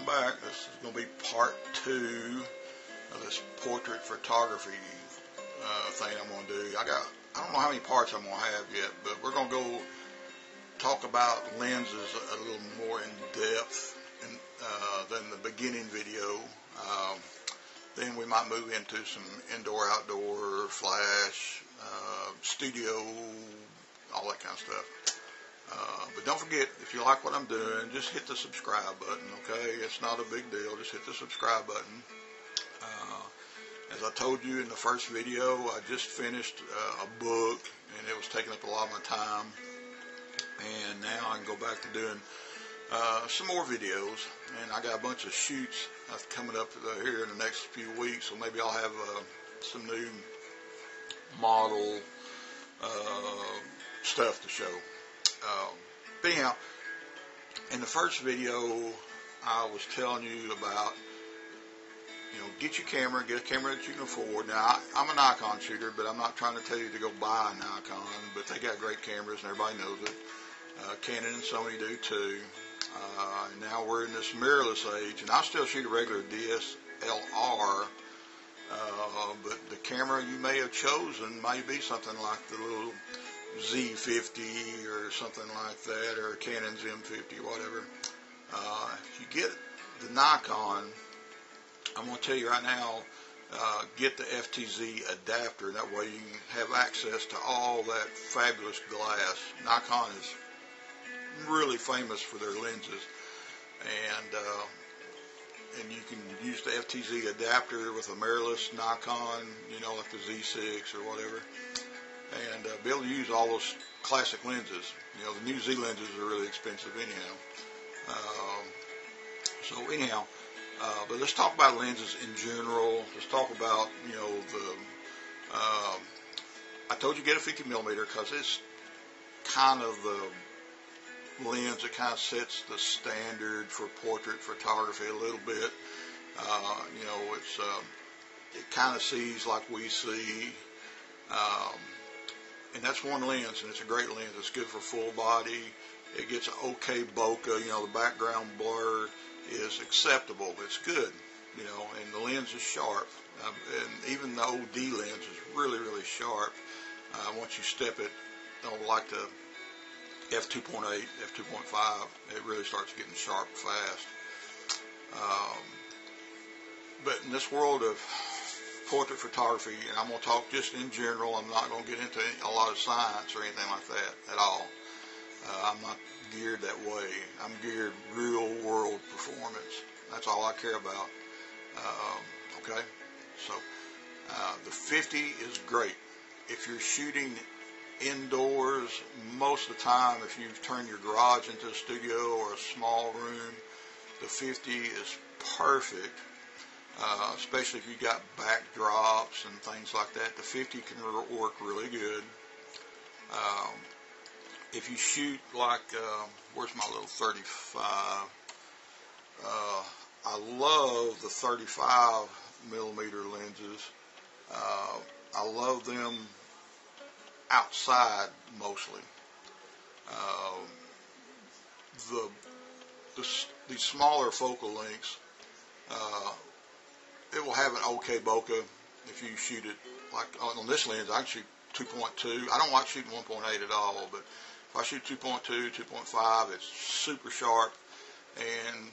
back. This is going to be part 2 of this portrait photography thing I'm going to do. I don't know how many parts I'm going to have yet, but we're going to go talk about lenses a little more in depth than the beginning video. Then we might move into some indoor-outdoor, flash, studio, all that kind of stuff. But don't forget, if you like what I'm doing, just hit the subscribe button, okay? It's not a big deal. Just hit the subscribe button. As I told you in the first video, I just finished a book, and it was taking up a lot of my time. And now I can go back to doing some more videos. And I got a bunch of shoots coming up here in the next few weeks, so maybe I'll have some new model stuff to show. But anyhow, in the first video, I was telling you about, get your camera, get a camera that you can afford. Now, I'm a Nikon shooter, but I'm not trying to tell you to go buy a Nikon, but they got great cameras and everybody knows it. Canon and Sony do too. Now we're in this mirrorless age, and I still shoot a regular DSLR, but the camera you may have chosen may be something like the little Z50 or something like that, or Canon's M50, whatever. If you get the Nikon, I'm going to tell you right now, get the FTZ adapter. That way you can have access to all that fabulous glass. Nikon is really famous for their lenses, and you can use the FTZ adapter with a mirrorless Nikon, like the Z6 or whatever, and be able to use all those classic lenses. The new Z lenses are really expensive anyhow. But let's talk about lenses in general. Let's talk about, I told you get a 50mm because it's kind of the lens that kind of sets the standard for portrait photography a little bit. It kind of sees like we see. And that's one lens, and it's a great lens. It's good for full body. It gets an okay bokeh. The background blur is acceptable. It's good, and the lens is sharp. And even the OD lens is really, really sharp. Once you step it, like the f2.8, f2.5, it really starts getting sharp fast. But in this world of portrait photography, and I'm going to talk just in general, I'm not going to get into a lot of science or anything like that at all. I'm not geared that way. I'm geared real world performance. That's all I care about. Okay? So, the 50 is great. If you're shooting indoors, most of the time, if you turn your garage into a studio or a small room, the 50 is perfect. Especially if you got backdrops and things like that, the 50 can work really good. If you shoot like, where's my little 35? I love the 35mm lenses. I love them outside mostly. The smaller focal lengths, it will have an okay bokeh if you shoot it. Like on this lens, I can shoot 2.2. I don't like shooting 1.8 at all, but if I shoot 2.2, 2.5, it's super sharp, and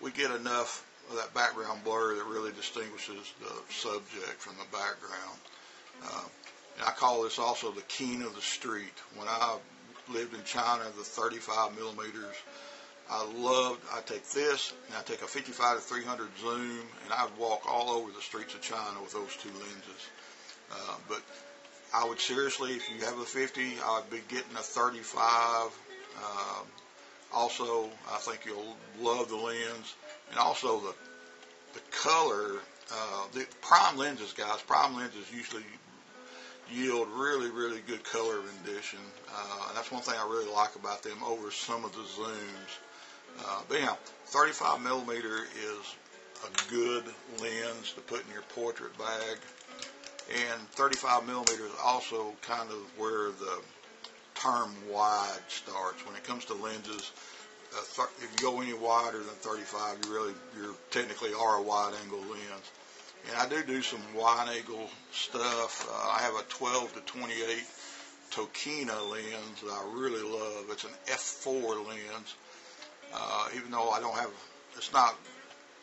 we get enough of that background blur that really distinguishes the subject from the background. And I call this also the king of the street. When I lived in China, the 35mm, I take this, and I take a 55 to 300 zoom, and I'd walk all over the streets of China with those two lenses. But I would seriously, if you have a 50, I would be getting a 35. Also, I think you'll love the lens, and also the color. The prime lenses, guys, prime lenses usually yield really, really good color rendition. And that's one thing I really like about them over some of the zooms. But anyhow, 35mm is a good lens to put in your portrait bag. And 35mm is also kind of where the term wide starts. When it comes to lenses, if you go any wider than 35, you're technically are a wide angle lens. And I do some wide angle stuff. I have a 12 to 28 Tokina lens that I really love. It's an f4 lens. Even though it's not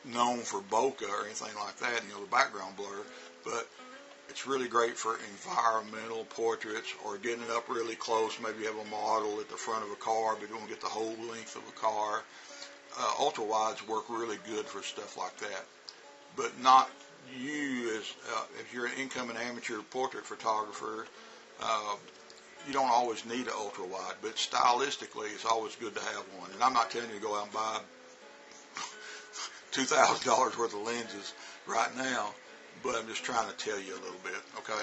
known for bokeh or anything like that, the background blur, but it's really great for environmental portraits or getting it up really close. Maybe you have a model at the front of a car, but you don't get the whole length of a car. Ultra wides work really good for stuff like that. But not you if you're an incoming amateur portrait photographer, you don't always need an ultra wide, but stylistically it's always good to have one. And I'm not telling you to go out and buy $2,000 worth of lenses right now, but I'm just trying to tell you a little bit, okay?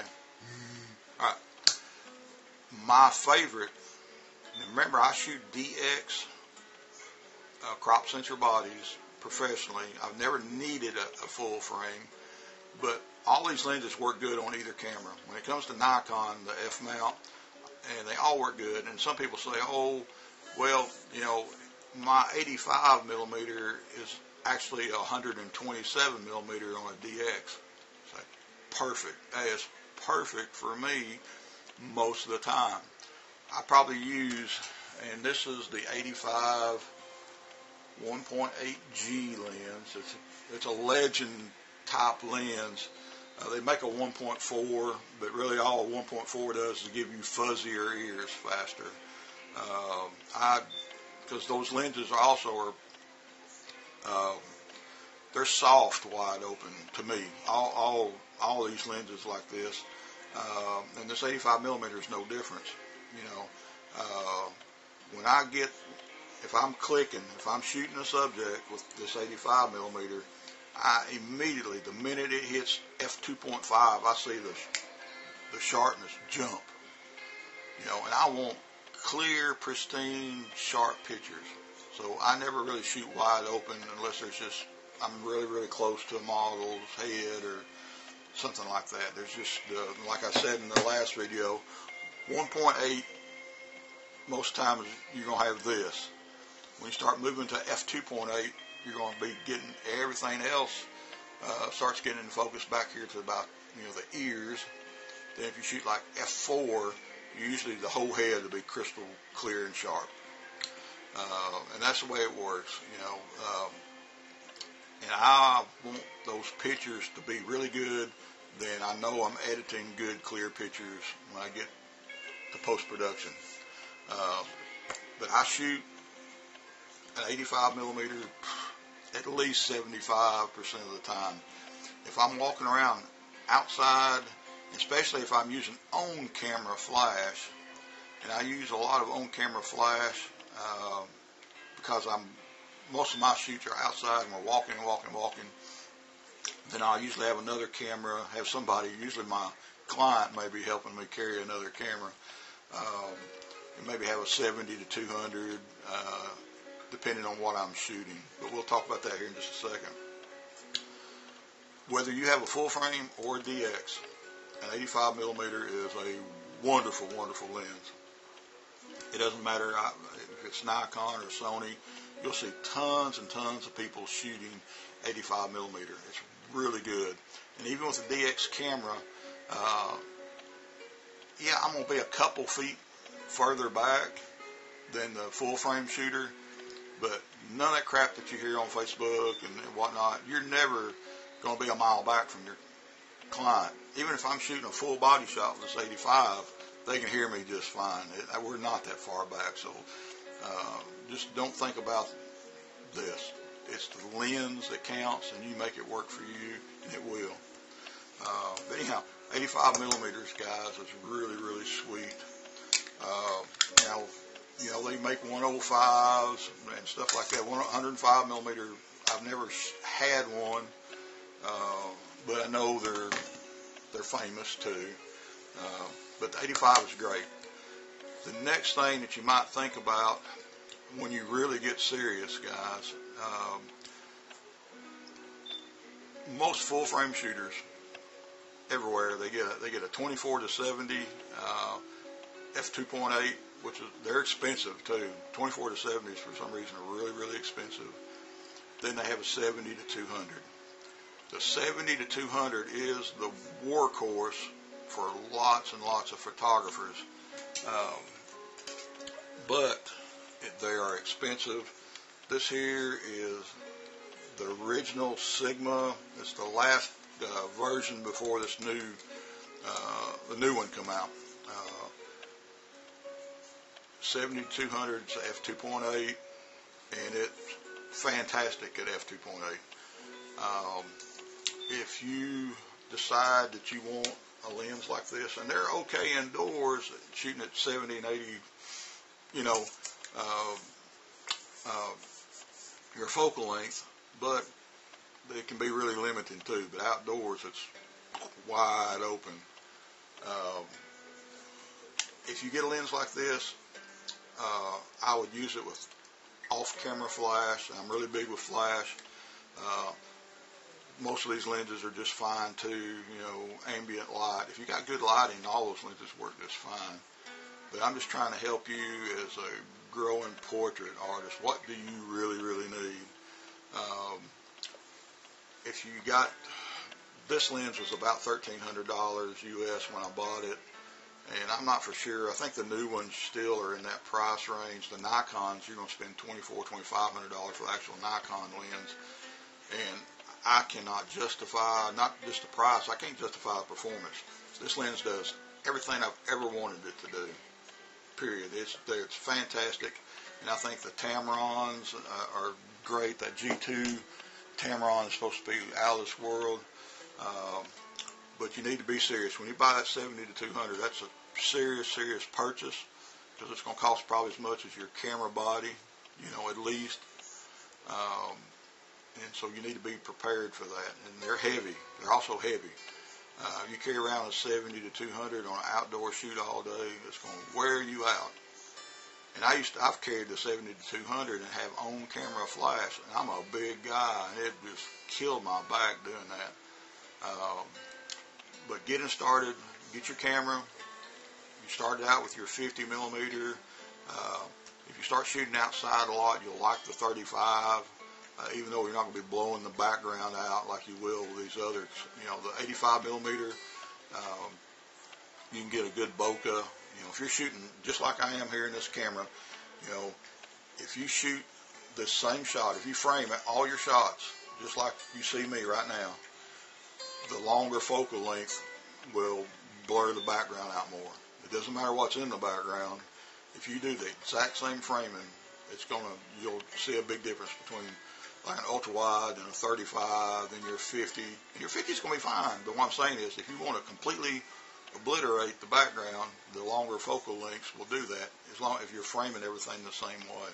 All right. My favorite, remember I shoot DX crop sensor bodies professionally. I've never needed a full frame, but all these lenses work good on either camera. When it comes to Nikon, the F-mount, and they all work good. And some people say, oh, well, my 85 millimeter is actually 127 millimeter on a DX. It's like, perfect. That is perfect for me most of the time. I probably use, and this is the 85 1.8G lens. It's a legend type lens. They make a 1.4, but really all a 1.4 does is give you fuzzier ears faster. Because those lenses they're soft wide open to me. All these lenses like this, and this 85 millimeter is no difference. If I'm clicking, if I'm shooting a subject with this 85 millimeter, I immediately, the minute it hits f2.5, I see the sharpness jump. And I want clear, pristine, sharp pictures. So I never really shoot wide open unless I'm really, really close to a model's head or something like that. There's just, like I said in the last video, 1.8, most times you're going to have this. When you start moving to f2.8, you're going to be getting everything else starts getting in focus back here to about the ears. Then if you shoot like f4, usually the whole head will be crystal clear and sharp, and that's the way it works. And I want those pictures to be really good. Then I know I'm editing good, clear pictures when I get to post-production. But I shoot an 85 millimeter at least 75% of the time. If I'm walking around outside, especially if I'm using on-camera flash, and I use a lot of on-camera flash because most of my shoots are outside and we're walking, then I'll usually have another camera, have somebody, usually my client may be helping me carry another camera, and maybe have a 70 to 200, depending on what I'm shooting. But we'll talk about that here in just a second. Whether you have a full frame or a DX, an 85 millimeter is a wonderful, wonderful lens. It doesn't matter if it's Nikon or Sony, you'll see tons and tons of people shooting 85 millimeter. It's really good. And even with the DX camera, I'm going to be a couple feet further back than the full frame shooter, but none of that crap that you hear on Facebook and whatnot, you're never going to be a mile back from your client. Even if I'm shooting a full body shot with this 85, they can hear me just fine. We're not that far back, so just don't think about this. It's the lens that counts, and you make it work for you, and it will. But anyhow, 85 millimeters, guys, is really, really sweet. Now, they make 105s and stuff like that. 105 millimeter, I've never had one, but I know they're famous too. But the 85 is great. The next thing that you might think about when you really get serious, guys, most full frame shooters everywhere, they get a 24 to 70 f2.8 which is, they're expensive too. 24 to 70s for some reason are really, really expensive. Then they have a 70 to 200. The 70 to 200 is the workhorse for lots and lots of photographers, but they are expensive. This here is the original Sigma. It's the last version before this new, the new one come out. 7200 is f2.8, and it's fantastic at f2.8. If you decide that you want a lens like this, and they're okay indoors, shooting at 70 and 80, you know, your focal length, but they can be really limiting too. But outdoors, it's wide open. If you get a lens like this, I would use it with off-camera flash. I'm really big with flash. Most of these lenses are just fine too, you know, ambient light. If you got good lighting, all those lenses work just fine. But I'm just trying to help you as a growing portrait artist. What do you really, really need? If you got, this lens was about $1,300 US when I bought it. And I'm not for sure. I think the new ones still are in that price range. The Nikons, you're going to spend $2,400, $2,500 for the actual Nikon lens. And I cannot justify, not just the price, I can't justify the performance. This lens does everything I've ever wanted it to do, period. It's fantastic. And I think the Tamrons are great. That G2 Tamron is supposed to be out of this world. But you need to be serious. When you buy that 70 to 200, that's a serious, serious purchase, because it's going to cost probably as much as your camera body, you know, at least. And so you need to be prepared for that. And they're heavy. They're also heavy. You carry around a 70 to 200 on an outdoor shoot all day, it's going to wear you out. And I've carried the 70 to 200 and have on-camera flash, and I'm a big guy, and it just killed my back doing that. But getting started, get your camera. You started out with your 50 millimeter. If you start shooting outside a lot, you'll like the 35, even though you're not going to be blowing the background out like you will with these others. You know, the 85 millimeter, you can get a good bokeh. You know, if you're shooting just like I am here in this camera, you know, if you shoot the same shot, if you frame it, all your shots, just like you see me right now, the longer focal length will blur the background out more. It doesn't matter what's in the background. If you do the exact same framing, you'll see a big difference between like an ultra wide and a 35 and your 50. Your 50 is going to be fine, but what I'm saying is if you want to completely obliterate the background, the longer focal lengths will do that, as long if you're framing everything the same way.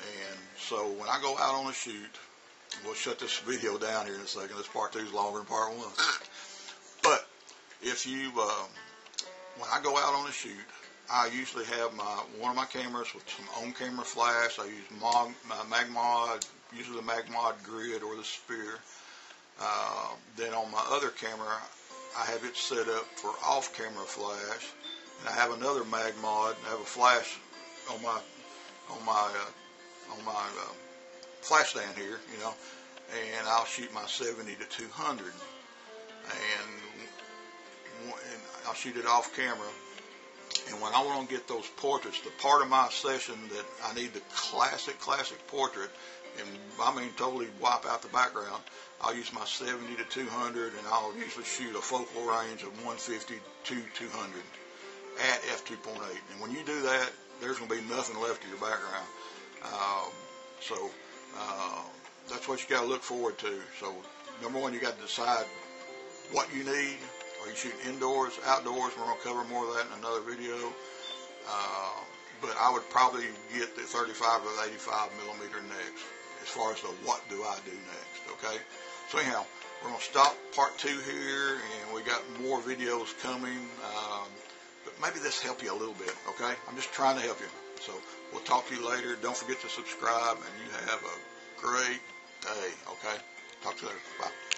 And so when I go out on a shoot, we'll shut this video down here in a second. This part 2 is longer than part 1. But if you, when I go out on a shoot, I usually have one of my cameras with some on-camera flash. I use Magmod, usually the Magmod Grid or the Spear. Then on my other camera, I have it set up for off-camera flash, and I have another Magmod. I have a flash on my flash stand here, you know, and I'll shoot my 70 to 200, and I'll shoot it off camera. And when I want to get those portraits, the part of my session that I need the classic portrait, and I mean totally wipe out the background, I'll use my 70 to 200, and I'll usually shoot a focal range of 150 to 200 at f2.8. And when you do that, there's going to be nothing left of your background. So that's what you got to look forward to. So number one, you got to decide what you need. Are you shooting indoors, outdoors? We're going to cover more of that in another video. But I would probably get the 35 or the 85 millimeter next, as far as the what do I do next, okay? So anyhow, we're going to stop part 2 here, and we got more videos coming. But maybe this helped you a little bit, okay? I'm just trying to help you. So we'll talk to you later. Don't forget to subscribe, and you have a great day, okay? Talk to you later. Bye.